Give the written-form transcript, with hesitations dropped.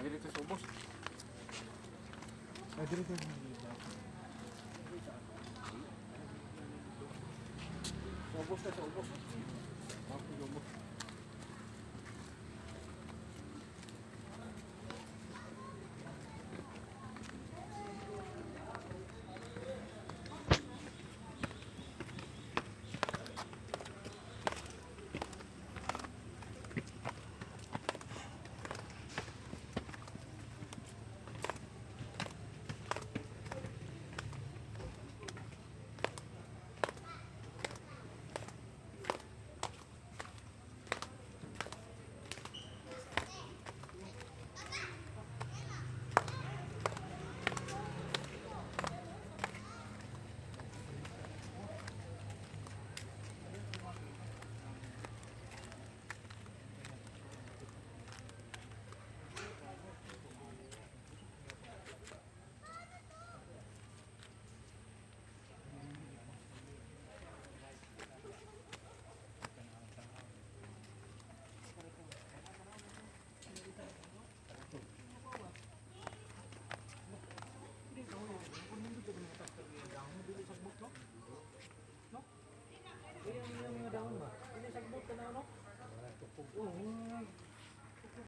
dito sa ubos. Ay, dito. Sa ubos na, sa ubos. Ako yung ubos. Yung mga dahon ba? Ini sagbot ka na ano? Oo.